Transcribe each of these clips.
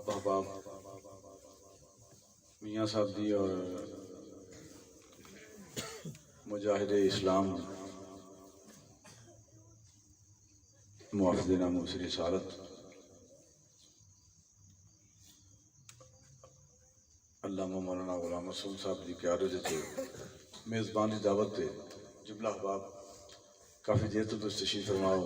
आप अहबाब मियाँ साहब दी और मुजाहिद इस्लाम मुआफ़िज़ नामूस रिसालत अल्लामा मौलाना गुलाम रसूल साहब की क़यादत च मेज़बान की दावत से जुमला अहबाब काफ़ी देर तो तशरीफ़ फरमाओ।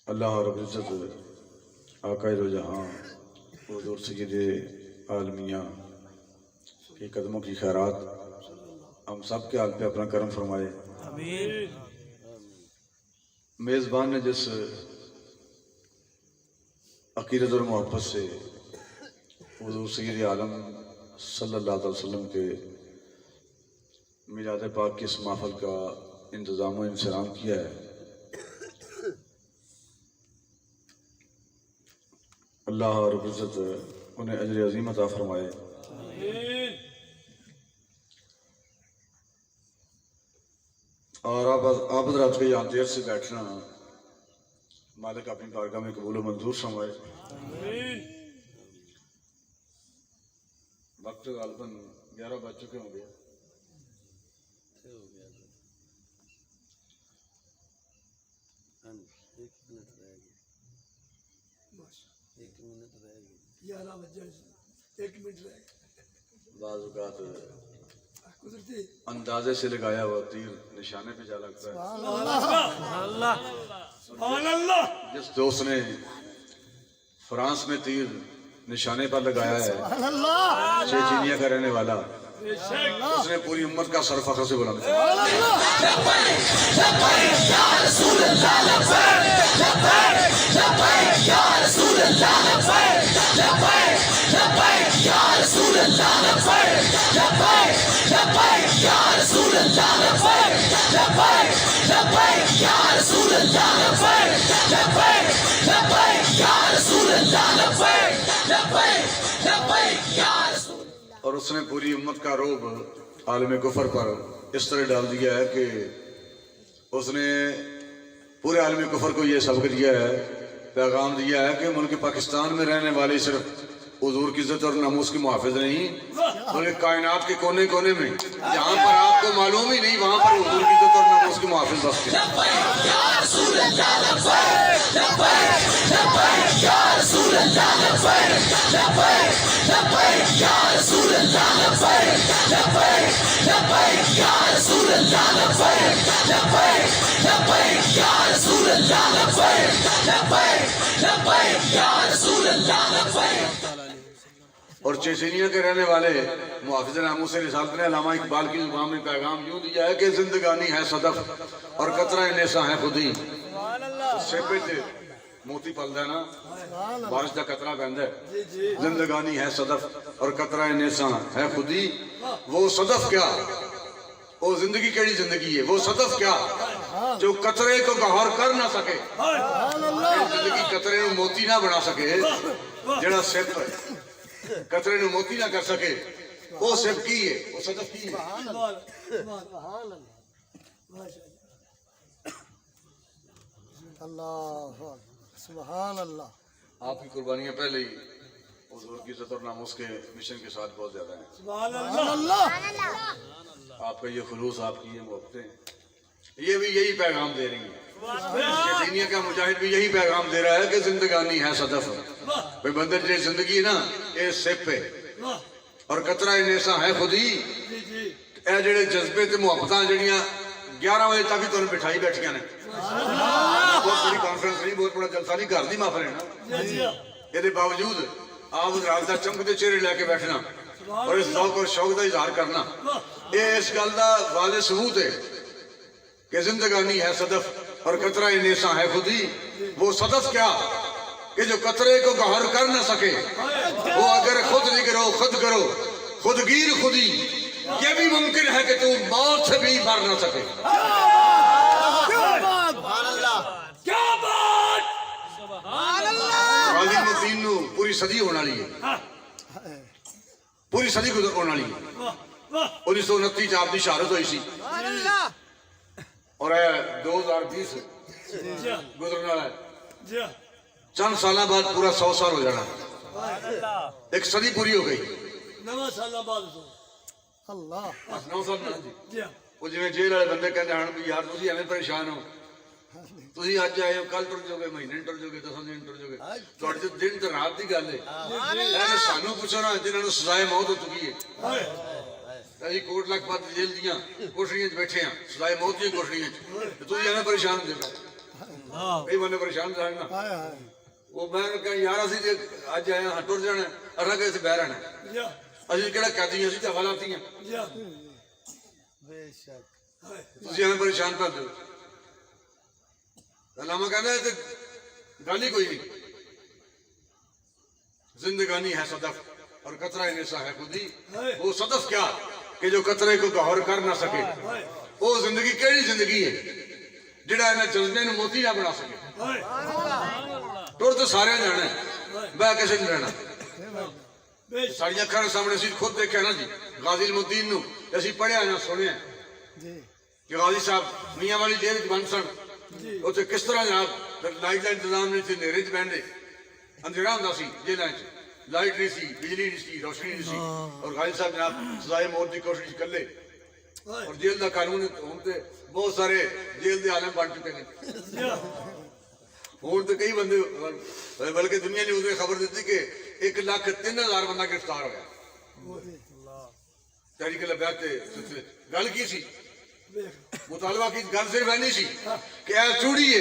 अल्लाह रब्बुल इज़्ज़त आक़ाए दो जहां हुज़ूर सय्यदे आलमिया के कदमों की खैरात हम सब के हाल पे अपना करम फरमाए। मेज़बान ने जिस अक़ीदत और मोहब्बत से हुज़ूर सय्यदे आलम सल्लल्लाहु अलैहि वसल्लम के मिलाद पाक की इस महफ़िल का इंतज़ाम व इंतज़ाम किया है, अल्लाह रब्बुल इज़्ज़त उन्हें अजर अज़ीम अता फरमाए। और आप हज़रात के यहाँ देर से बैठना मालिक अपनी बारगाह में कबूल मंजूर फरमाए। वक्त गालबन 11 बज चुके होंगे। अंदाजे से लगाया हुआ तीर निशाने पे जा लगता है। जिस दोस्त ने फ्रांस में तीर निशाने पर लगाया है, चेचिनिया का रहने वाला, उसने पूरी उम्मत का सर फख्र से बुलंद किया। और उसने पूरी उम्मत का रोब आलम कुफर पर इस तरह डाल दिया है कि उसने पूरे आलम कुफर को यह सबक दिया है, पैगाम दिया है कि मुल्क पाकिस्तान में रहने वाले सिर्फ हुजूर की इज्जत और नामूस की मुहाफिज नहीं, बल्कि कायनात के कोने कोने में जहाँ पर आपको मालूम ही नहीं वहाँ पर हुजूर की इज्जत और नामूस की मुहाफिज बसते हैं। और चेचनिया के रहने वाले मुहाफिज़ नामूस रिसालत ने अल्लामा इकबाल की जुबान में पैगाम यूं दिया है कि जिंदगानी है सदफ और कतरा नेसा है खुदी। सेबे ते मोती पलदा है ना, बारिश का कतरा बहंदा है। जिंदगानी है सदफ और कतरा नेसा है खुदी। वो सदफ क्या, वो जिंदगी केड़ी जिंदगी है, वो सदफ क्या जो कतरे को गहर कर ना सके, जिंदगी कतरे को मोती ना बना सके, जड़ा सिप कतरे को मोती ना कर सके, वो सिप की है, वो सदफ की है। सुभान अल्लाह। आपकी कुर्बानियां पहले ही हुजूर की इज्जत और नामूस के मिशन के साथ बहुत ज्यादा हैं। सुभान अल्लाह। आपका ये खुलूस, आपकी ये मोहब्बतें, ये भी यही पैगाम दे रही है। दुनिया का मुजाहिद भी यही पैगाम दे रहा है कि जिंदगानी है सदफ, भाई बंदे जी जिंदगी ना ये सिप है और कतरा नेसा है खुदी। ए जेड़े जज्बे ते मुहब्बतां जड़ियां 11 बजे तक ही तुहानूं बिठाई बैठियां ने। बहुत बड़ी कॉन्फ्रेंस नहीं, बहुत बड़ा जलसा नहीं, घर दी महफिल है ना। ये बावजूद आप हज़रात दा चमकदे चेहरे लैके बैठना और इस ज़ौक़ और शौक का इजहार करना, ये इस गल का वाले सबूत है कि जिंदगानी है सदफ और कतरा नेसा है खुदी। वो सदफ क्या कि जो कतरे को गहर कर ना सके, वो अगर खुद नहीं करो खुद करो, खुदगीर खुदी, ये भी मुमकिन है कि तू मौत से भी मर ना सके। पूरी सदी होने वाली है, पूरी सदी गुजर होने वाली है। 1929 आपकी शहादत हुई सी। और है 2020 जी गुजरने वाला है। जी चंद साल बाद पूरा 100 साल हो जाना, एक सदी पूरी हो गई। नवा साल बाद तो अल्लाह 9 साल में जी जी वो जिवें जेल वाले बंदे कहते हैं भी यार तुम एवं परेशान हो, तुम अज आए हो कल टुर जाओगे, महीने टुर जाओगे, 10 दिन टुर जाओगे, थोड़े दिन तो रात की गल है। सानू पूछो ना जिन्होंने सजाए मौत हो चुकी है, ਅਸੀਂ ਕੋਟ ਲਖਪਤ ਜੇਲ੍ਹ ਦੀਆਂ ਕੋਠੜੀਆਂ 'ਚ ਬੈਠੇ ਆ, ਸਜ਼ਾਏ ਮੌਤ ਦੀਆਂ ਕੋਠੜੀਆਂ 'ਚ, ਤੇ ਤੁਸੀਂ ਐਵੇਂ ਪਰੇਸ਼ਾਨ ਹੁੰਦੇ ਪਏ। ਕਈ ਬੰਦੇ ਪਰੇਸ਼ਾਨ ਰਹਿਣਾ। हाय हाय ਉਹ ਮੈਂ ਕਿਹਾ ਯਾਰ ਅਸੀਂ ਜੇ ਅੱਜ ਆਏ ਹਾਂ ਟੁਰ ਜਾਣਾ, ਅਸਾਂ ਕਿ ਅਸੀਂ ਬਹਿ ਰਹਿਣਾ, जी ਅਸੀਂ ਕਿਹੜਾ ਕੈਦੀਆਂ, ਅਸੀਂ ਤਾਂ ਹਵਾਲਾਤੀਆਂ। जी बेशक ਤੁਸੀਂ ਐਵੇਂ ਪਰੇਸ਼ਾਨ ਕਰਦੇ ਹੋ। अल्लामा कहता है गल ही कोई नहीं, जिंदगानी है सदफ और कतरा निशा है खुदी। वो सदफ क्या कि जो कतरे को गौर कर ना सके, वो जिंदगी केड़ी जिंदगी है जिहड़ा इन्हें चलदे नूं मोती ना बना सके। टुर तो सारे जाना है, बह किसी नहीं रहना। साड़ी अखां दे सामने असीं खुद देखिया ना जी, गाजी मुद्दीन नूं असीं पढ़िया ना सुनिया जी कि गाजी साहब मियां वाली जेल च बंद सन। ਉੱਥੇ ਕਿਸ ਤਰ੍ਹਾਂ ਜਨਾਬ ਲਾਈਟ ਦਾ ਇੰਤਜ਼ਾਮ ਨਹੀਂ ਸੀ, ਹਨੇਰੇ 'ਚ ਬਹਿੰਦੇ, ਅੰਧੇਰਾ ਹੁੰਦਾ ਸੀ ਜੇਲ੍ਹਾਂ 'ਚ, ਲਾਈਟ ਨਹੀਂ ਸੀ, ਬਿਜਲੀ ਨਹੀਂ ਸੀ, ਰੋਸ਼ਨੀ ਨਹੀਂ ਸੀ, ਔਰ ਗਾਜ਼ੀ ਸਾਹਿਬ ਜਨਾਬ ਸਜ਼ਾਏ ਮੌਤ ਦੀ ਕੋਸ਼ਿਸ਼ ਇਕੱਲੇ। ਔਰ ਜੇਲ੍ਹ ਦਾ ਕਾਨੂੰਨ ਹੁਣ ਤੇ ਬਹੁਤ ਸਾਰੇ ਜੇਲ੍ਹ ਦੇ ਆਲਮ ਬਣ ਚੁੱਕੇ ਨੇ। ਹੁਣ ਤੇ ਕਈ ਬੰਦੇ ਬਲਕਿ ਦੁਨੀਆ ਨੇ ਉਹਦੇ ਖਬਰ ਦਿੱਤੀ ਕਿ 1,03,000 ਬੰਦਾ ਗ੍ਰਿਫਤਾਰ ਹੋਇਆ ਤਹਿਰੀਕ ਲਬੈਕ ਤੇ ਸਿਲਸਿਲੇ 'ਚ। ਗੱਲ ਕੀ ਸੀ मुतालबा की गल सिर्फ नहीं सी कि यह चूड़ी है,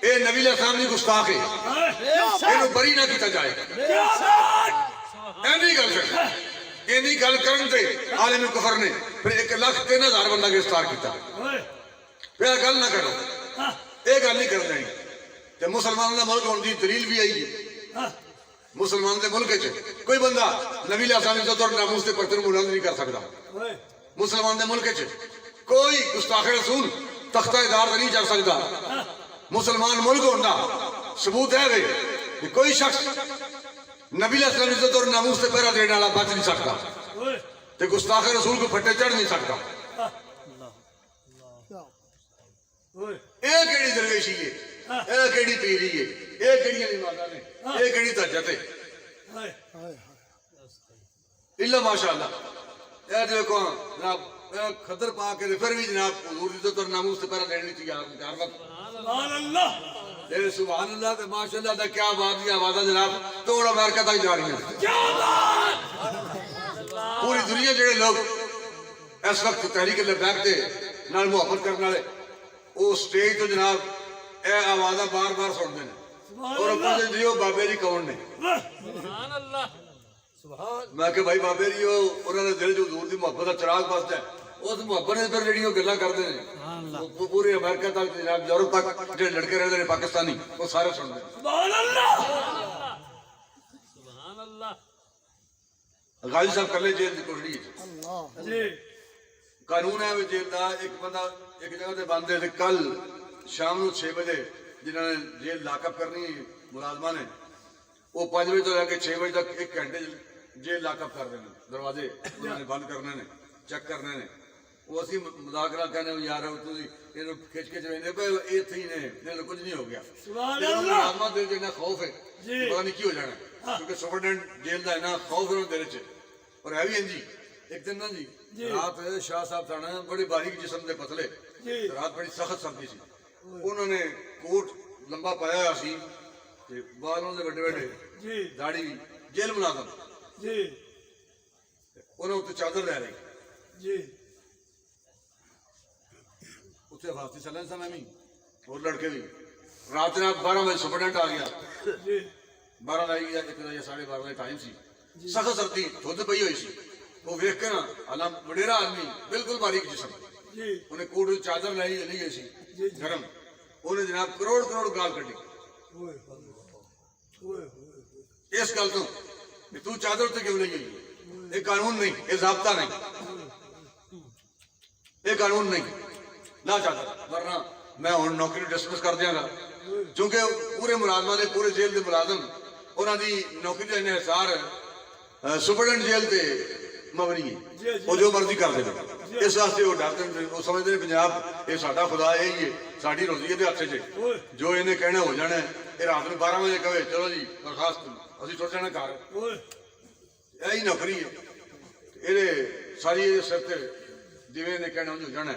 ये नबी अलैहिस्सलाम दी गुस्ताख है, इन्हू बरी ना किया जाए। ऐनी गल इन्नी गल करन ते आलिम कुफर ने फिर 1,03,000 बंदा गिरफ्तार किया। फिर गल ना करो, ये गल नहीं कर देनी। ते मुसलमानों का मुल्क होने की दलील भी आई है। मुसलमानों के मुल्क च कोई बंदा नबी अलैहिस्सलाम दी इज्जत और नामूस के परते बुलंद नहीं कर सकता। मुसलमान के मुल्क च कोई गुस्ताखे रसूल तख्ता इदार नहीं चढ़ सकता। मुसलमान मुल्क होना सबूत है वे कि कोई शख्स नबी अलैहिस्सलाम की इज्जत और नामूस से पहरा देने वाला बच नहीं सकता, ते गुस्ताखे रसूल को फट्टे चढ़ नहीं सकता। ये केड़ी दरवेशी है, ये केड़ी पीरी है, ये केड़ियां नमाज़ां ने, ये केड़ी तहज्जुद है। हाय हाय इल्ला माशाअल्लाह देखो जनाब खदर पा के फिर भी जनाब हुजूर की इज्जत और नामूस से पहरा देने की हर वक्त। सुभान अल्लाह ते माशाअल्लाह दा क्या बात दी आवाज़ जनाब तोड़ अमेरिका तक जा रही है। पूरी दुनिया जेड़े लोग इस वक्त तहरीक लबैक दे नाल मुहब्बत करने वाले वो स्टेज तो जनाब ए आवाज़ां बार बार सुनते हैं और पुछदे जी वो बाबे जी कौन ने। मैं कि भाई बाबे जी उन्होंने दिल च हजूर की मुहब्बत का चिराग बसता है, उस मुहब्बत ने फिर जी गल्लां करते हैं पूरे अमेरिका तक जनाब यूरोप तक जो लड़के रहते हैं पाकिस्तानी वो सारे सुनते हैं। गाजी साहब कल्ले जेल की कोठड़ी अल्लाह कानून है भी जेल का एक बंदा एक जगह से बंद है। कल शाम को 6 बजे जिन्होंने जेल लाकअप करनी मुलाजमा ने वो 5 बजे तो लैके 6 बजे तक 1 घंटे जेल लाकअप कर देने, दरवाजे उन्होंने बंद करने ने, चेक करने ने। वो असी मुजाकरा कहने यार इन्हों खिंच के चलेंगे पे इत्थे ही ने इन्होंने कुछ नहीं हो गया। मुलाजमा दिल च इन्ना खौफ है पता नहीं की हो जाना, क्योंकि सुपरडेंट जेल का इन्ना खौफ है दिल च। और है भी जी एक दिन ना जी रात शाह साहब सन बड़े बारीक जिस्म के पतले, रात बड़ी सख्त सर्दी सी, उन्होंने कोट लंबा पाया हुआ सी, बाल उन्होंने बड़े बड़े, दाढ़ी जेल मुलाजम उन्हें उत्ते चादर लै रही उत्थे फास्ती चलन सा मैं भी और लड़के भी। रात ने 12 बजे सुपरडेंट आ गया, 12 लाई गया, 1 या 12:30 का टाइम सी, सख्त सर्दी धुंध पई हुई सी। वो वेख के ना आला वडेरा आदमी बिल्कुल बारीक जिस्म, उन्हें कोट चादर लाई ली गई सी गरम, उन्हें जनाब करोड़ करोड़ गाल कटी इस गल तो तू चादर उत्ते क्यों नहीं गई। ये कानून नहीं, ये ज़ाब्ता नहीं, ये कानून नहीं ना चादर, वरना मैं हुण नौकरी डिसमिस कर दियांगा, क्योंकि पूरे मुलाजमां ने पूरे जेल के मुलाजम उन्हों की नौकरी का इन्हें हिसार सुपरडेंट जेल से ਮਬਨੀ ਜੀ, ਹੈ ਜੀ। ਉਹ ਜੋ ਮਰਜ਼ੀ ਕਰਦੇ ਨੇ ਇਸ ਵਾਸਤੇ ਉਹ ਡਰਦੇ ਨੇ ਉਹ ਸਮਝਦੇ ਨੇ ਪੰਜਾਬ ਇਹ ਸਾਡਾ ਖੁਦਾ ਇਹ ਹੀ ਹੈ ਸਾਡੀ ਰੋਜ਼ੀ ਇਹਦੇ ਹੱਥ 'ਚ ਓਏ ਜੋ ਇਹਨੇ ਕਹਿਣਾ ਹੋ ਜਾਣਾ ਇਹ ਰਾਤ ਨੂੰ 12 ਵਜੇ ਕਹੇ ਚਲੋ ਜੀ ਬਰਖਾਸਤ ਅਸੀਂ ਟੁੱਟ ਜਾਣਾ ਘਰ ਓਏ ਇਹੀ ਨੌਕਰੀ ਹੈ ਇਹਦੇ ਸਾਰੀ ਇਹਦੇ ਸਿਰ ਤੇ ਜਿਵੇਂ ਇਹਨੇ ਕਹਿਣਾ ਹੋ ਜਾਣਾ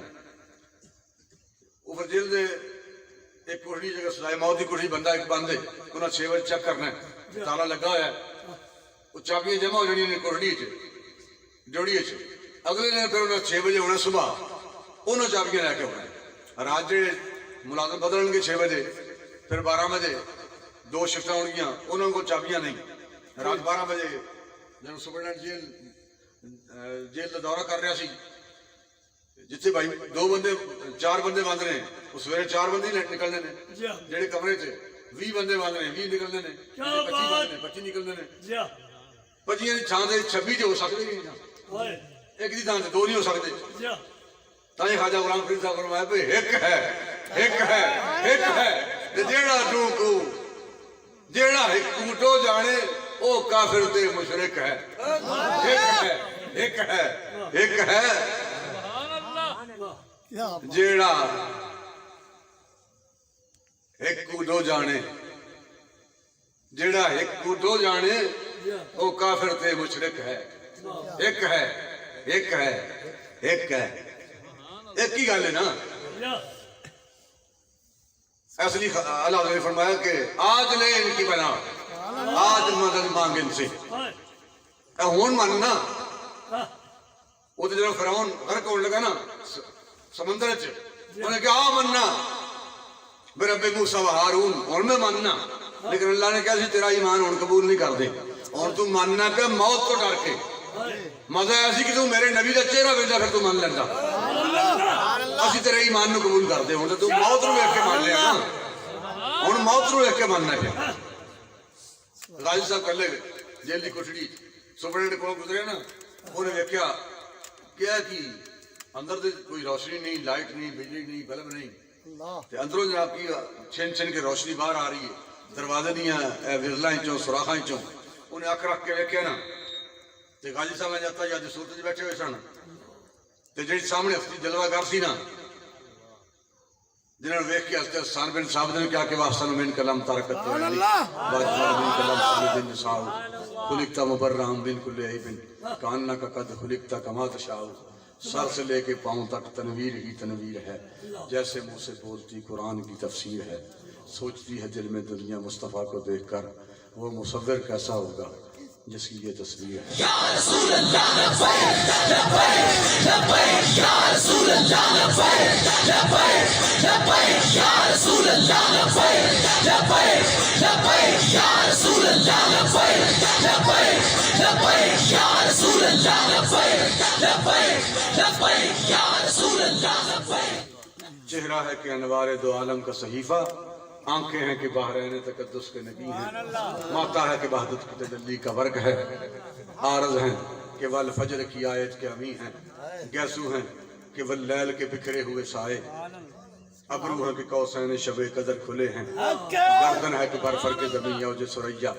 ਉਹ ਫਿਰ ਜੇਲ੍ਹ ਦੇ ਇੱਕ ਕੁੜੀ ਜਗ੍ਹਾ ਸਜ਼ਾਏ ਮੌਤ ਦੀ ਕੁੜੀ ਬੰਦਾ ਇੱਕ ਬੰਦ ਹੈ ਉਹਨਾਂ 6 ਵਜੇ ਚੈੱਕ ਕਰਨਾ ਹੈ ਤਾਲਾ ਲੱਗਾ ਹੋਇਆ ਉਹ ਚਾਬੀਆਂ ਜਮ੍ਹਾਂ ਹੋ ਜਾਣੀਆਂ ਨੇ ਕੁਰੜੀ 'ਚ ਜੋੜੀਏ 'ਚ ਅਗਲੇ ਦਿਨ ਫਿਰ ਉਹਨਾਂ 6 ਵਜੇ ਆਉਣਾ ਸੁਬਾਹ ਉਹਨਾਂ ਚਾਬੀਆਂ ਲੈ ਕੇ ਆਉਣਾ ਰਾਤ ਜਿਹੜੇ ਮੁਲਾਜ਼ਮ ਬਦਲਣਗੇ 6 ਵਜੇ ਫਿਰ 12 ਵਜੇ 2 ਸ਼ਿਫਟਾਂ ਹੋਣਗੀਆਂ ਉਹਨਾਂ ਕੋਲ ਚਾਬੀਆਂ ਨਹੀਂ ਰਾਤ 12 ਵਜੇ ਜਦੋਂ ਸੁਪਰਡੈਂਟ ਜੇਲ੍ਹ ਦਾ ਦੌਰਾ ਕਰ ਰਿਹਾ ਸੀ ਜਿੱਥੇ ਭਾਈ 2 ਬੰਦੇ 4 ਬੰਦੇ ਬੰਦ ਨੇ ਉਹ ਸਵੇਰੇ 4 ਬੰਦੇ ਹੀ ਨਿਕਲਦੇ ਨੇ ਜੀ ਜਿਹੜੇ ਕਮਰੇ 'ਚ 20 ਬੰਦੇ ਬੰਦ ਨੇ 20 ਨਿਕਲਦੇ ਨੇ 25 ਬੰਦੇ ਨੇ 25 ਨਿਕਲਦੇ ਨੇ ਜੀ 25 ਦੀ ਥਾਂ ਤੇ 26 'ਚ ਹੋ ਸਕਦੇ ਨਹੀਂ ਨਾ ਓਏ ਇੱਕ ਦੀ ਥਾਂ ਤੇ 2 ਨਹੀਂ ਹੋ ਸਕਦੇ ਜੀ ਤਾਂ ਇਹ ਖਾਜਾ ਗੁਲਾਮ ਫਰੀਦ ਸਾਹਿਬ ਫਰਮਾਇਆ ਵੀ ਇੱਕ ਹੈ ਤੇ ਜਿਹੜਾ ਟੂਕੂ ਜਿਹੜਾ ਹਿੱਕੂ ਟੋ ਜਾਣੇ ਉਹ ਕਾਫਿਰ ਤੇ ਮੁਸ਼ਰਿਕ ਹੈ ਇੱਕ ਹੈ क्या बात ਜਿਹੜਾ ਹਿੱਕੂ ਟੋ ਜਾਣੇ ਜਿਹੜਾ ਹਿੱਕੂ ਟੋ ਜਾਣੇ ਉਹ ਕਾਫਿਰ ਤੇ ਮੁਸ਼ਰਿਕ ਹੈ ਇੱਕ ਹੈ एक ही गल है ना जी असली अल्लाह ने फरमाया कि आज ले इनकी बना आज मदद मांग इनसे ਓਏ हुन मानना ਹਾਂ वो तो जब फिरौन गर्क होने लगा ना समंदर च उन्हें क्या मनना मेरे रब्बे मूसा व हारून और मैं मानना लेकिन अल्लाह ने कहा तेरा ईमान हुन कबूल नहीं करते और तू मानना पे मौत तो डर के मजा ऐसी कि तू मेरे नबी का चेहरा वेंदा फिर तू मान लेंदा ਅਸੀਂ ਤੇਰੇ ਈਮਾਨ ਨੂੰ ਕਬੂਲ ਕਰਦੇ ਹੁਣ ਤੂੰ ਮੌਤ ਨੂੰ ਵੇਖ ਕੇ ਮੰਨ ਲਿਆ ਨਾ ਹੁਣ ਮੌਤ ਨੂੰ ਵੇਖ ਕੇ ਮੰਨਣਾ ਪਿਆ ਰਾਜ ਸਾਹਿਬ ਕੱਲੇ ਜੇਲ੍ਹ ਦੀ ਕੋਠੜੀ ਸੁਪਰਡੈਂਟ ਕੋਲ ਗੁਜ਼ਰਿਆ ਨਾ ਉਹਨੇ ਵੇਖਿਆ ਕਿਹਾ ਕਿ ਅੰਦਰ ਤੇ ਕੋਈ ਰੋਸ਼ਨੀ ਨਹੀਂ ਲਾਈਟ ਨਹੀਂ ਬਿਜਲੀ ਨਹੀਂ ਬਲਬ ਨਹੀਂ अल्लाह ਤੇ ਅੰਦਰੋਂ ਜਨਾਬ ਕੀ ਛਿਨ ਕੇ ਰੋਸ਼ਨੀ ਬਾਹਰ ਆ ਰਹੀ ਹੈ ਦਰਵਾਜ਼ੇ ਦੀਆਂ ਵਿਰਲਾਂ ਚੋਂ ਸੁਰਾਖਾਂ ਚੋਂ ਉਹਨੇ ਅੱਖ ਰੱਖ ਕੇ ਵੇਖਿਆ ਨਾ ਤੇ ਗਾਜੀ ਸਾਹਿਬ ਨੇ ਜੱਤਾ ਜਦ ਸੂਰਤ 'ਚ ਬੈਠੇ ਹੋਏ ਸਨ ਤੇ ਜਿਹੜੀ ਸਾਹਮਣੇ ਹਸਤੀ ਜਲਵਾਗਰ ਸੀ ਨਾ जिन्होंने वेख के हस्ते हसन बिन साबित ने क्या कि वास्तव में कलम तरकत खुलिकता मुबर्रहम बिन कुल्ले बिन कान्ना का कद खुलिकता कमा तशाउ सर से लेके पांव तक तनवीर ही तनवीर है जैसे मुंह से बोलती कुरान की तफसीर है सोचती है दिल में दुनिया मुस्तफ़ा को देखकर वो मुसव्विर कैसा होगा जिसकी ये तस्वीर है या रसूल अल्लाह लब्बैक लब्बैक लब्बैक या रसूल अल्लाह लब्बैक लब्बैक लब्बैक या रसूल अल्लाह लब्बैक लब्बैक लब्बैक या रसूल अल्लाह लब्बैक लब्बैक लब्बैक या रसूल अल्लाह लब्बैक लब्बैक लब्बैक या रसूल अल्लाह लब्बैक चेहरा है कि अनवार दो आलम का सहीफा आंखें हैं कि बहरैन तकद्दुस के नबी हैं माता है कि बहादुर की तजल्ली का वर्ग है आरज हैं कि वल फजर की आयत के अमी हैं गैसू हैं कि वल लैल के बिखरे हुए साए अबरू हैं कि कौसैन शबे कदर खुले हैं गर्दन है कि बरफर के जमीन यौज सुरैया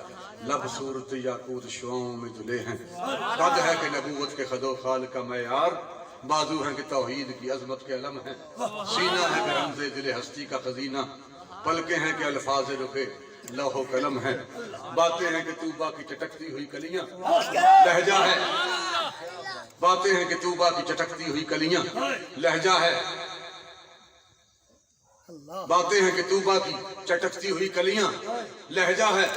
लब सूरत याकूत शुआओं में धुले हैं कद है कि नबूवत के खदो खाल का मैयार बाजू है कि तौहीद की अजमत के अलम है सीना है कि रमज़े दिल हस्ती का खजीना पलके हैं कि अल्फाज रुखे लौहो कलम है बातें हैं कि तूबा की चटकती हुई कलियां लहजा है बातें हैं कि तूबा की चटकती हुई कलियां लहजा है बातें हैं कि तूबा की चटकती हुई कलियां लहजा है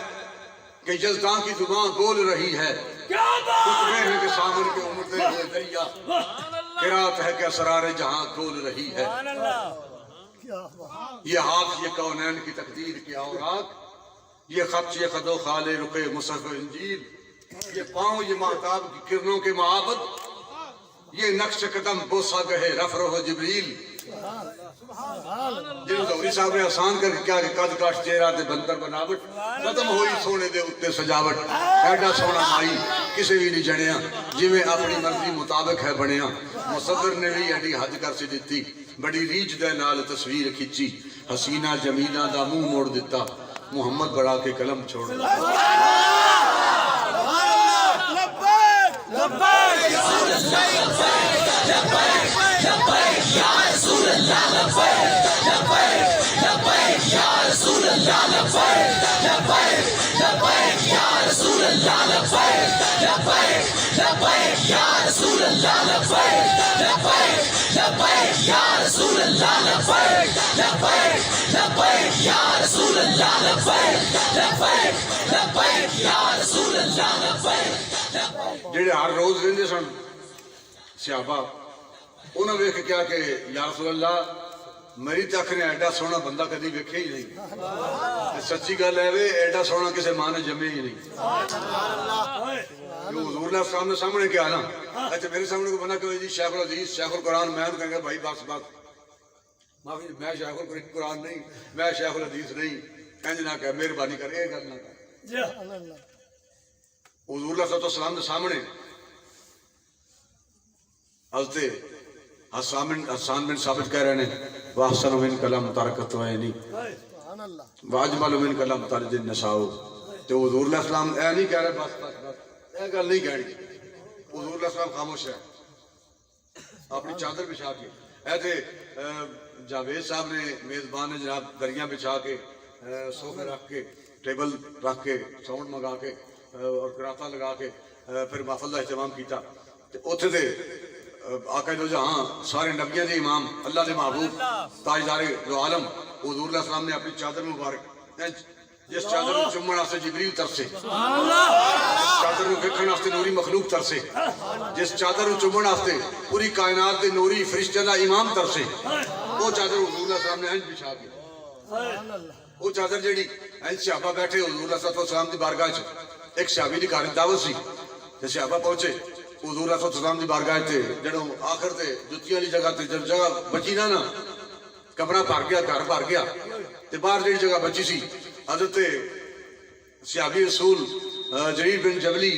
कि जज़्दां की जुबान बोल रही है खुतबे हैं कि सामन के उमड़ते हुए दरिया क़िरात है कि असरार जहां खोल रही है क्या बात ये हाथ ये कौनैन की तकदीर की औरात ये खत ये खदो खाले रुके मुसफ़ इंजील ये पाँव ये महताब की किरणों के महाबत ये नक्श कदम बोसा गहे रफरो जिब्रील जिन्होंने दौरी साहब ने आसान करके क्या कि कद काश चेहरा ते बंदर बनावट खत्म होई सोने दे उत्ते सजावट ऐडा सोना माई किसी भी नहीं जणिया जिवें अपनी मर्जी मुताबिक है बनया मुसव्विर ने भी एडी हद कर सी दित्ती बड़ी रीझ दे नाल तस्वीर खिंची हसीना जमीना दा मुंह मोड़ दिता मुहम्मद बड़ा के कलम छोड़ दिता लब्बैक लब्बैक ਜਿਹੜੇ ਹਰ ਰੋਜ਼ ਰਹਿੰਦੇ ਸਨ ਸਿਹਾਬਾ ਉਹਨਾਂ ਵੇਖ ਕੇ ਕਿਹਾ ਕਿ ਯਾ ਰਸੂਲ ਅੱਲਾ ਮੇਰੀ ਤਾਂ ਅੱਖ ਨੇ ਐਡਾ ਸੋਹਣਾ ਬੰਦਾ ਕਦੀ ਵੇਖਿਆ ਹੀ ਨਹੀਂ ਤੇ ਸੱਚੀ ਗੱਲ ਹੈ ਵੇ ਐਡਾ ਸੋਹਣਾ ਕਿਸੇ ਮਾਂ ਨੇ ਜੰਮਿਆ ਹੀ ਨਹੀਂ जो हुजूर ने सामने क्या ना अच्छा मेरे सामने को बना कि जी शेखुल हदीस शेखुल कुरान मैं कहेंगे भाई बस माफी मैं शेखुल कुरान नहीं मैं शेखुल हदीस नहीं इंज ना कह मेहरबानी कर ये गल ना कर हुजूर सलाम के सामने हजरत हसन बिन साबित कह रहे हैं वाहसन मिन कलम तरकत वैनी वाजमल मिन कलम तरजिन नसाओ तो हुजूर सलाम ऐ नहीं कह रहे बस गल नहीं कहनी हुजूर सलाम खामोश है अपनी चादर बिछा के ऐसे जावेद साहब ने मेजबान ने जनाब दरिया बिछा के सोफे रख के टेबल रख के साउंड मंगा के और कराता लगा के फिर महफल का एहतमाम किया उत्थे दे आका दो जहां सारे नबियों के इमाम अल्लाह के महबूब ताजदार दो आलम हुजूर सलाम ने अपनी चादर मुबारक जिस चादर को चुम्मन वास्ते जिबरील तरसे चादर को देखने वास्ते नूरी मखलूक तरसे जिस चादर को चुम्मन वास्ते पूरी कायनात के नूरी फरिश्ते दा इमाम तरसे वो चादर हुजूर सलाम ने इंज बिछा के वो चादर जेड़ी इंज सहाबा बैठे हुजूर सलाम की बारगाह च एक सहाबी की घर दावत सी ते सहाबा पहुंचे हुजूर सलाम की बारगाह ते जदों आखिर ते जुत्तियां वाली जगह ते जगह बची ना कमरा भर गया घर भर गया ते बाहर जेड़ी जगह बची सी हजरत सहाबी रसूल जरीर बिन जबली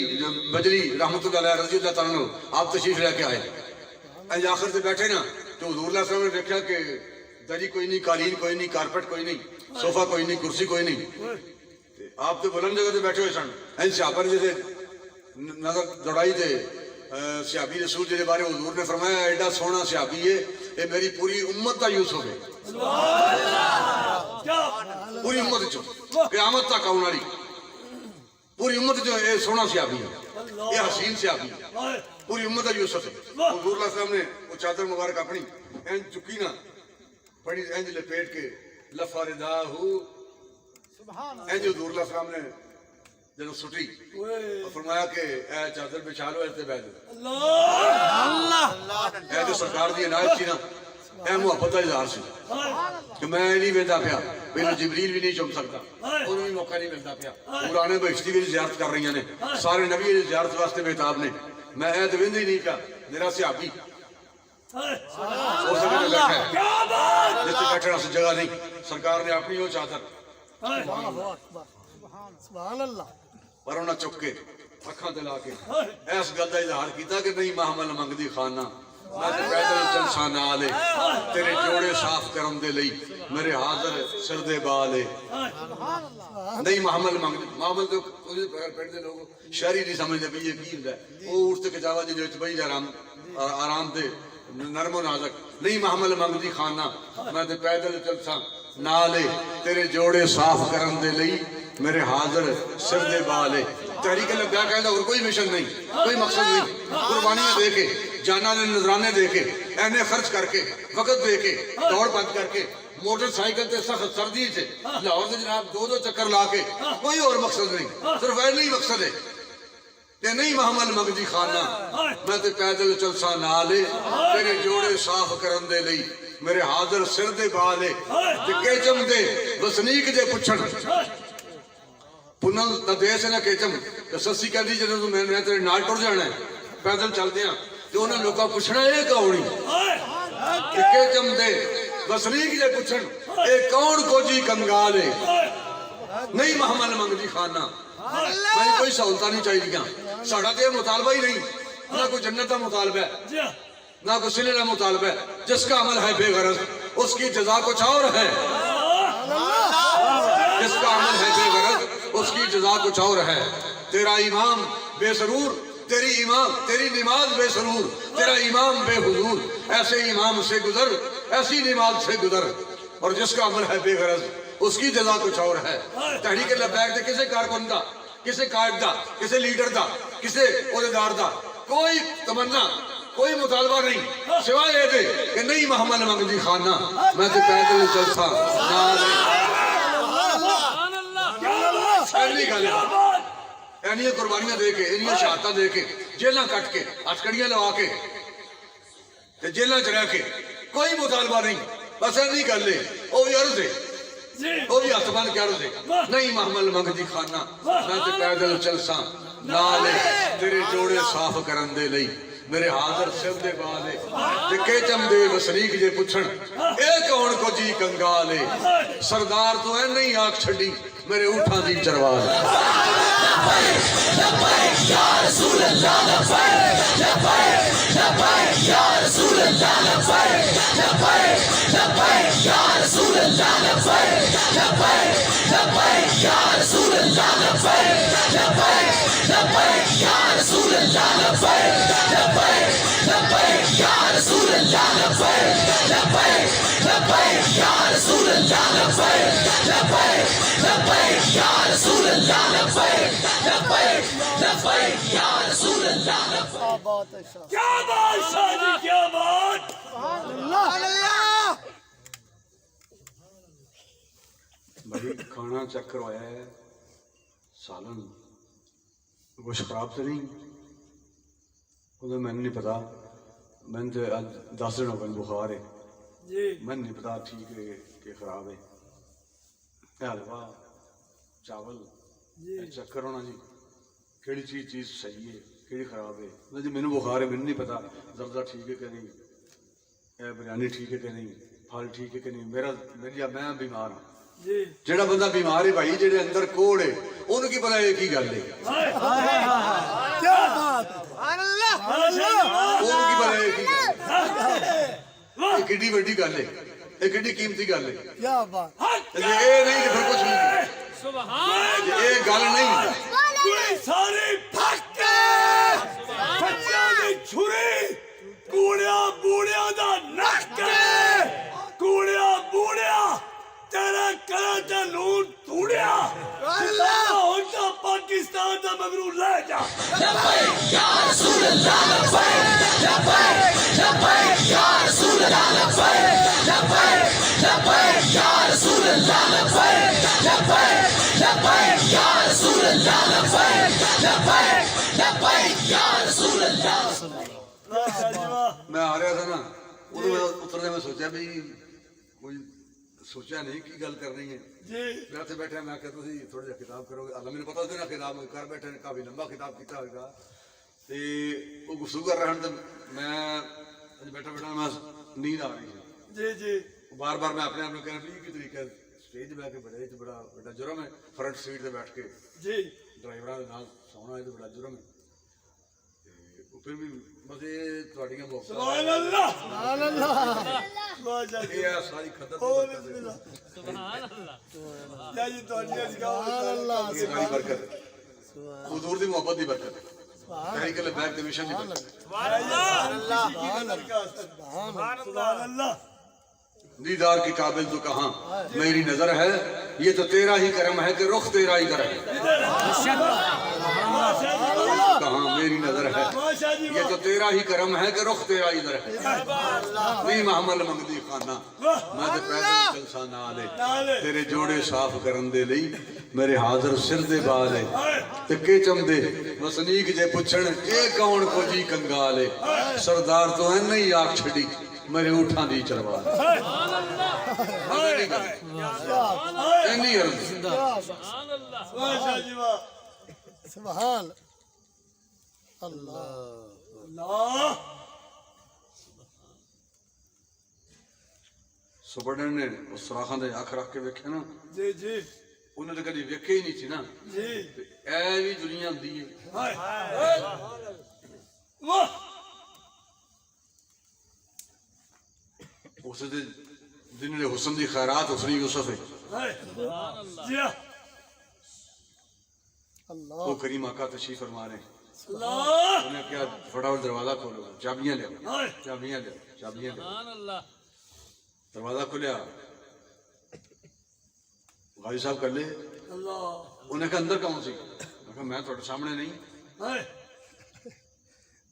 बजरी रहमतुल्लाह अलैह रज़ी अल्लाह तआला अन्हु आप तशरीफ लेके आए अज आखिर से बैठे ना तो हुजूर सल्लल्लाहु अलैहि वसल्लम ने देखा कि दरी कोई नहीं कालीन कोई नहीं कारपेट कोई नहीं सोफा कोई नहीं कुर्सी कोई नहीं आप तो बुलंद जगह से बैठे हुए सन इन सहाबा ने जैसे नजर दौड़ाई थे सहाबी रसूल जिहदे बारे हुजूर ने फरमाया एडा सोहना सहाबी है ये मेरी पूरी उम्मत का यूसुफ है पूरी उम्मत चो क़यामत तक आने वाली पूरी उम्मत जो ये सोहना सहाबी है ये हसीन सहाबी है पूरी उम्मत का यूसुफ है हुजूर सल्लल्लाहु अलैहि वसल्लम ने वो चादर मुबारक अपनी इंज चुकी ना बड़ी इंज लपेट के लफा रिदाहू इंज हुजूर सल्लल्लाहु अलैहि वसल्लम ने जब सुटी फरमाया कि ए चादर बिछा लो ऐसे बैठ अल्लाह जो सरकार दी इनायत थी ना ए मुहब्बत का इजहार सी कि मैं नहीं वेंदा पिया मेनू जिबरील भी नहीं चुम सकता उन्होंने भी मौका नहीं मिलता पिया पुराने बहिश्ती भी जियारत कर रही ने सारे नबी की जियारत वास्ते बेताब ने मैं ए तो वेंदा ही नहीं पिया मेरा सहाबी उस जगह बैठा है जिथे बैठने वास्ते जगह नहीं सरकार ने अपनी वो चादर पर उन्हें चुक के अखा दिला के इस गल का इजहार किया कि नहीं महमल मंगदी खाना मैं तो पैदल चलसा नाल तेरे जोड़े साफ करन दे लई मेरे हाजिर सिर दे बाल नहीं महमल मंगदी महमल तो पिंड दे लोग शहरी नहीं समझते भी ये की हुंदा वो उठ के जावा जी विच बही आराम दे नरमो नाजक नहीं महमल मंगदी खाना मैं तो पैदल चलसा नाल तेरे जोड़े साफ करन दे लई मेरे हाजिर सिर दे बाल तहरीक लब्या कहता और कोई मिशन नहीं कोई मकसद नहीं कुर्बानियां दे के जाना ने नजराने दे के एने खर्च करके वक्त दे के दौड़ बंद करके मोटरसाइकिल से सख्त सर्दी से लाहौर से जनाब दो चक्कर ला के कोई और मकसद नहीं सिर्फ वह नहीं मकसद है ते नहीं महमल मंगदी खाना मैं तो पैदल चलसा नाल तेरे जोड़े साफ करन दे लई मेरे हाजिर सिर दे बाल ते केचम दे वसनीक दे पुछण पुनल दा देश है ना केचम तो सस्सी कहती जो मैं तेरे नाल टुर जाना है पैदल चलते हैं तो उन्हें लोग पुछना ये कौन केचम दे वसनीक जे पुछण ये कौन कोजी कंगाल है नहीं महमल मंगदी खाना मैं कोई सहूलत नहीं चाहिए साड़ा तो मुतालबा ही नहीं ना कोई जन्नत का मुतालबा है ना कोई सिले का मुतालबा है जिसका अमल है बेगरज उसकी जजा कुछ और है जिसका अमल है बेगरज उसकी जजा कुछ और है तेरा इमाम बेसरूर तेरी नमाज बेसरूर तेरा इमाम बेहुजूर ऐसे इमाम से गुजर ऐसी नमाज से गुजर और जिसका अमल है बेगरज उसकी जजा कुछ और है तहरीक लब्बैक दे किसी कारकुन दा किसी कायद दा किसी लीडर दा किसी ओहदेदार दा कोई तमन्ना कोई मुतालबा नहीं सिवाय ये दे कि नहीं मोहम्मद मंगदी खाना मैं तो पैदल चलता एनिया कुर्बानियां दे के इनिया शहादतां दे के जेलां कट के हथकड़ियां लवा के जेलां च रह के कोई मुतालबा नहीं बस नहीं गल है वो भी अर्ज है वो भी हथ बन के अर्ज है नहीं मोहम्मद मंगदी खाना मैं तो पैदल चलसा नाल तेरे जोड़े साफ करन दे लई मेरे हाजर सिर दे बाल है ते के चमदे वसनीक जे पुछण ए कौन को जी कंगाल है सरदार तो है नहीं आंख छड़ी मेरे ऊठां दी चरवाल क्या बात है शाह क्या बात शादी क्या बात भाई खाना चेक करवाया है सालन कुछ खराब तो नहीं उधर मैंने नहीं पता मैंने तो आज 10 दिन हो गए बुखार है जी मैंने नहीं पता ठीक है कि खराब है हलवा चावल चेक करो ना जी केड़ी चीज सही है केड़ी खराब है जी मैंने बुखार है मैंने नहीं पता जर्दा ठीक है कि नहीं बिरयानी ठीक है कि नहीं फल ठीक है कि नहीं मैं बीमार हाँ जेड़ा बंदा बीमार है भाई जेड़े अंदर कोड़ है उन्हें की पता है की गल है क्या बात उन्हें की पता है की गल किड्डी बड़ी गल है ये किड्डी कीमती गल है क्या बात ये नहीं कि फिर कुछ नहीं ये गल नहीं कोई सारे फक्के बच्चों की छुरी कूड़िया बूढ़िया दा नक कूड़िया बूढ़िया तेरा करा दा लूट तूड़िया होता पाकिस्तान दा मगरू ले जा या रसूल अल्लाह या रसूल अल्लाह या रसूल अल्लाह मैं आ रहा था ना उतरने में सोचा भी कोई सोचा नहीं की गल करनी है मैं तो बैठा मैं कहता थी थोड़ा जिहा किताब करोगे मैंने पता था ना किताब कर बैठे ने काफी लंबा किताब किया होगा ते वो गुस्सू कर रहा तो मैं बैठा बैठा मैं नींद आ रही है जी बार बार मैं अपने आप में कहना की तरीका स्टेज बैठ के बड़ा बड़ा जुर्म है फ्रंट सीट से बैठ के जी ड्राइवरा के नाल सोना है तो बड़ा जुर्म है फिर भी बस ये ਤੁਹਾਡੀਆਂ ਮੁਹੱਬਤਾਂ सुभान अल्लाह ਇਹ ਆ ਸਾਰੀ ਖੱਦਰ सुभान अल्लाह या जी ਤੁਹਾਡੀਆਂ सुभान अल्लाह ये सारी बरकत हुजूर दी मोहब्बत दी बरकत तहरीक लबैक के मिशन दी बरकत सुभान अल्लाह दीदार के काबिल तो कहाँ मेरी नजर है ये तो तेरा ही करम है कि रुख तेरा ही करम है कहाँ मेरी नजर है ये तो तेरा ही करम है कि रुख तेरा इधर है नहीं मोहम्मद मंगदी खाना मैं तो पैदल चलसा नाले तेरे जोड़े साफ करन दे लई मेरे हाजर सिर दे बाल है ते के चमदे वसनीक जे पुछण ए कौन को जी कंगाल है सरदार तो है नहीं आंख छड़ी मेरे ऊठां दी चरवाल सुभान अल्लाह सुपरडेंट ने उस सुराखां दे अख रख के वेखे ना जी जी उन्हें तो कभी वेखे ही नहीं थी ना जी ऐ भी दुनिया होंदी है वाह उस दिन दे हुस्न दी खैरात उसरी यूसुफ है जी अल्लाह वो करीम आका तशरीफ फरमा रहे अल्लाह उन्हें क्या फटाफट दरवाजा खोलो चाबियां ले चाबियां ले चाबियां ले दरवाजा खुलिया गाजी साहब कर ले अल्लाह उन्हें कहा अंदर कौन सी मैं थोड़े सामने नहीं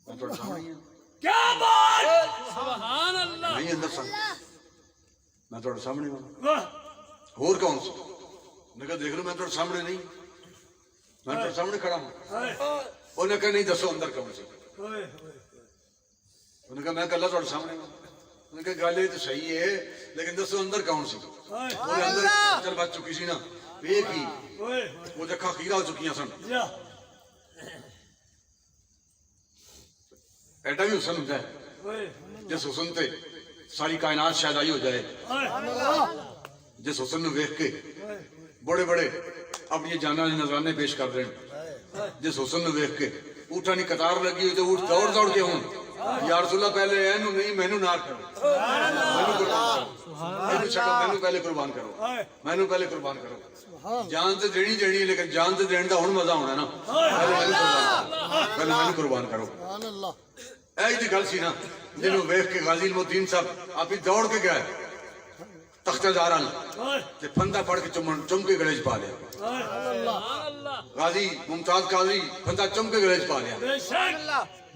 मैं थोड़े सामने ही क्या बात सुभान अल्लाह नहीं अंदर सन मैं थोड़े सामने हूं वाह होर कौन सी मैं कहा देख लो मैं थोड़े सामने नहीं मैं थोड़े सामने खड़ा हूं हाय उन्होंने कहा नहीं दसो अंदर कौन सी हाय उन्होंने कहा मैं कल्ला थोड़े सामने हूं उन्होंने कहा गल ये तो सही है लेकिन दसो अंदर कौन सी हाय वो अंदर चल बच चुकी सी ना ਵੇਖ ਹੀ ओए ਉਹ ਤੇ ਅੱਖਾਂ ਖੀਰਾ ਹੋ ਚੁੱਕੀਆਂ ਸਨ जा ਐਡਾ ਵੀ ਹੁਸਨ ਹੁੰਦਾ ਹੈ ओए ਜਿਸ ਹੁਸਨ ਤੇ ਸਾਰੀ ਕਾਇਨਾਤ ਸ਼ਾਇਦਾਈ ਹੋ ਜਾਏ हाय जिस हुसन ਨੂੰ ਵੇਖ ਕੇ बड़े बड़े अपनी जाना नजराने पेश कर रहे हैं जिस हुसन ਨੂੰ ਵੇਖ के ऊँटां दी कतार लगी हुई तो ऊँट दौड़ दौड़ के हों या रसूल अल्लाह पहले एनू नहीं मैनू ना करो मैनू कुर्बान करो मैनू छड्डो मैनू पहले कुर्बान करो मैनू पहले कुर्बान करो जान तो देनी देनी है लेकिन जान तो देने का हुण मजा आना ना पहले मैनू कुर्बान करो सुभान अल्लाह ऐ दी गल सी ना जिन्हों वेख के गाजी मोहद्दीन साहब आप ही दौड़ के गए तख्तेदार हाय फंदा पड़ के चुम के गले च पा लिया सुभान अल्लाह गाजी मुमताज काजी फंदा चुम के गले च पा लिया बेशक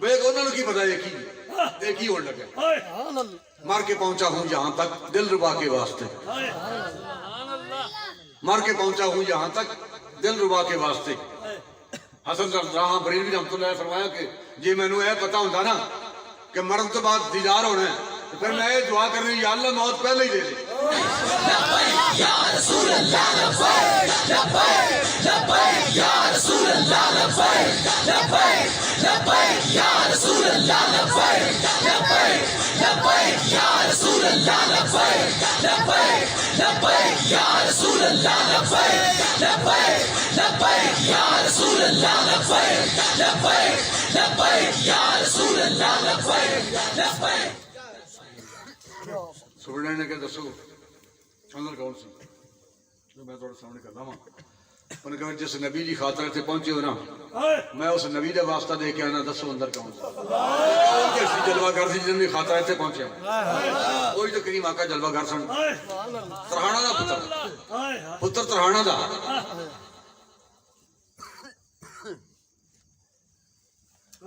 बेग उन्होंने की पता एक ही होने लगे हाय सुभान अल्लाह मर के पहुंचा हूं यहाँ तक दिल रुबा के वास्ते हाय सुभान अल्लाह मर के पहुंचा हूं यहाँ तक दिल रुबा के वास्ते हसन राह बरेलवी रहमतुल्लाह अलैह फरमाया कि जे मैनू यह पता होंदा ना कि मरण तो बाद दीदार होना है तो फिर मैं ये दुआ कर रही हूं या अल्लाह मौत पहले ही दे दे सुबह ने कहा दसो अंदर कौन सी जो मैं थोड़े सामने कर रहा हूं उन्होंने कहा जिस नबी की खातर इतने पहुंचे हो ना हाय मैं उस नबी का वास्ता दे के आना दसो अंदर कौन सा कैसी जलवागर सी जिनकी खातर इतने पहुंचे वही तो करीम आका जलवागर सन हाय तरहाना का पुत्र हाय पुत्र तरहाना का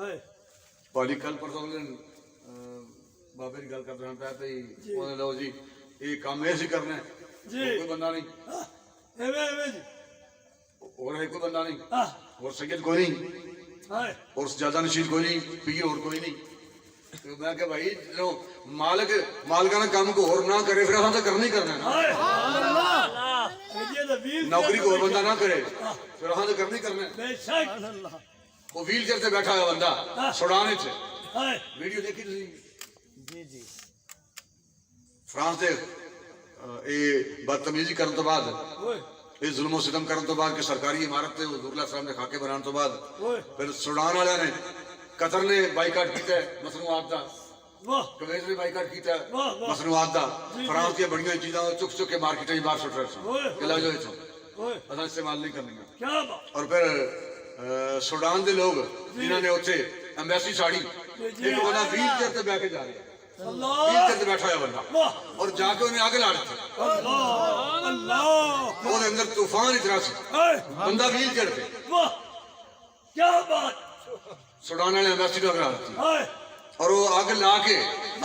हाय पाली कल परसों बाबे की गल कर रहा था उन्होंने लो जी ये काम ऐसे करना है जी। और कोई बंदा नहीं एवे एवे जी और है कोई बंदा नहीं हां और सैयद कोई नहीं हाय और ज्यादा नशीद कोई नहीं पीर और कोई नहीं तो मैं क्या भाई जो मालिक मालिका ने काम को और ना करे फिर हम तो करना ही करना है ना। हाय अल्लाह ये तो वीर नौकरी को और बंदा ना करे फिर हम तो करना ही करना है। बेशक वो व्हील चेयर से बैठा हुआ बंदा सुडान से हाय वीडियो देखी तुसी जी जी फ्रांस से ये बदतमीजी करने तो बाद ओए ये जुल्म सितम करने तो बाद कि सरकारी इमारत से हुजूर साहब ने खाके बनाने तो बाद ओए फिर सुडान वाले ने कतर ने बाइकाट किया मसनूआत का वाह कवेत ने बाइकाट किया वाह, वाह। मसनूआत का फ्रांस की बढ़िया चीज़ा चुक चुक के मार्केट में बाहर सुट रहे ओए, थे ला जो इथों ओए असा इस्तेमाल नहीं करनी क्या बात और फिर सुडान के लोग जिन्होंने उत्थे एम्बेसी साड़ी एक बंदा व्हील चेयर से बैठ के जा रहे हैं अल्लाह व्हील चेयर से बैठा हुआ बंदा वाह और जाके उन्हें आगे ला रहे थे अल्लाह अल्लाह वो अंदर तूफान इतना सी हाय बंदा व्हील चेयर पे वाह क्या बात सुडान वाले एम्बेसी को अगला रखी हाय और वो आग ला के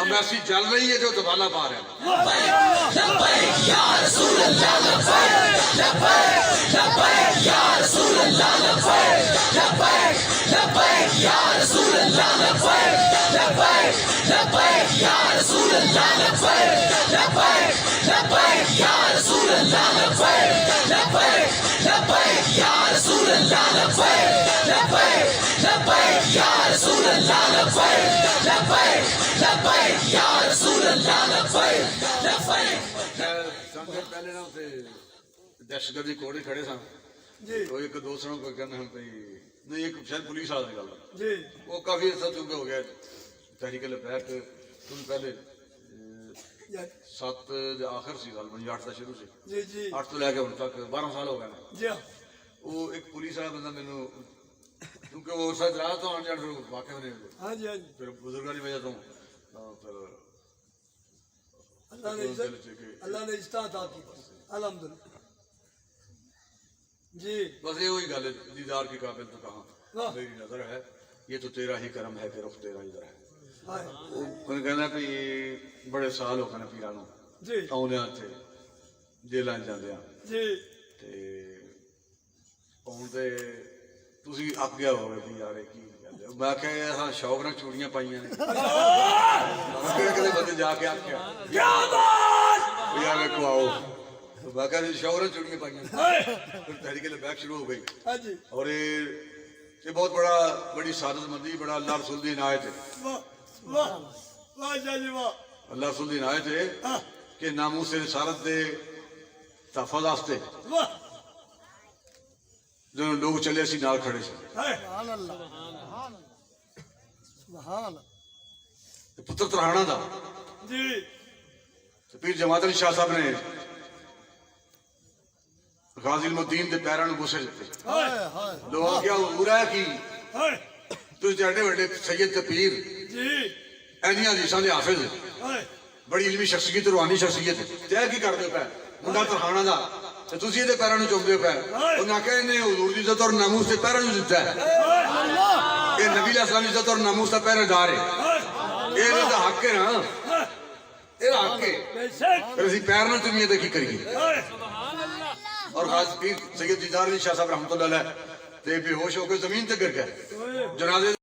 एम्बेसी जल रही है जो तबाला पा रहे हैं पहले ना दहशतगर्दी कोड़े खड़े सन जी तो एक दूसरों को कहना हम नहीं एक शायद पुलिस वाला गल जी वो काफी अर्सा चुके हो गया तहरीक लैट तुम पहले या 7 आखिर सी गल 8 का शुरू से जी जी 8 तो लैके हुण तक 12 साल हो गए ना जी वो एक पुलिस वाला बंदा मैनू क्योंकि वो शायद रात तो आने जाने वाकई ने हाँ जी हाँ जी फिर बुजुर्गों की वजह तो फिर अल्लाह ने इस्तात की अल्हम्दुलिल्लाह जी बस ये वही गल दीदार के काबिल तो वाह। कहाँ मेरी नजर है ये तो तेरा ही करम है कि रुख तेरा इधर है हाय ਉਹ ਕਹਿੰਦਾ ਵੀ ਬੜੇ ਸਾਲ ਹੋ ਗਏ ਨੇ ਪੀਰਾਂ ਨੂੰ जी ਆਉਂਦਿਆਂ ਤੇ ਜੇਲਾਂ 'ਚ ਜਾਂਦਿਆਂ जी ਤੇ ਹੁਣ ਤੇ ਤੁਸੀਂ ਅੱਕ ਗਿਆ ਹੋਵੇ ਵੀ ਯਾਰ ਇਹ ਕੀ ਕਹਿੰਦੇ ਹੋ। ਮੈਂ ਕਿਹਾ ਇਹ ਹਾਂ ਸ਼ੌਕ ਨਾਲ ਚੂੜੀਆਂ ਪਾਈਆਂ ਨੇ ਮੈਂ ਕਿਹਾ ਕਦੇ ਬੰਦੇ ਜਾ ਕੇ ਆਖਿਆ ਵੀ ਯਾਰ ਵੇਖੋ ਆਓ ਮੈਂ ਕਿਹਾ ਜੀ ਸ਼ੌਕ ਨਾਲ ਚੂੜੀਆਂ ਪਾਈਆਂ ਫਿਰ तहरीक बैक शुरू हो गई हाँ जी और ये बहुत बड़ा बड़ी सादतमंदी बड़ा अल्लाह रसूल दी इनायत है वाह वाह वाह जी वाह अल्लाह रसूल दी इनायत है हाँ कि नामूस रिसालत दे तहफ़्फ़ुज़ वास्ते वाह जो लोग चले सी नाल खड़े से हाय सुभान अल्लाह सुभान अल्लाह ते पुत्र तराहना दा जी ते पीर जमात अली शाह साहब ने गाजी मुद्दीन दे पैरां नूं बुसे दित्ते हाय हाय लोग क्या बुरा है कि हाय तुसीं ते एडे वड्डे सैयद ते पीर जी ऐनियां हदीसां दे हाफिज हाय बड़ी इलमी शख्सियत रूहानी शख्सियत ते की करदे पै मुंडा तराहना दा ते तुसीं इहदे पैरां नूं चुमदे पै उन्हां आखेआ इहने हुजूर दी इज्जत और नामूस दे पैरां नूं दित्ता है ये नबी अलैहिस्सलाम दी इज्जत और नामूस दा पहरेदार है ये इहदा हक है ना ਇਹਦਾ ਹੱਕ ਹੈ बेशक ਫਿਰ ਅਸੀਂ ਪੈਰ ਨਾਲ ਚੁੰਮੀਏ ਤੇ ਕੀ ਕਰੀਏ हाय और खास पीर सैयद दीदार अली शाह साहब रहमतुल्लाह अलैह ते बेहोश होकर जमीन ते गिर गए जनाजे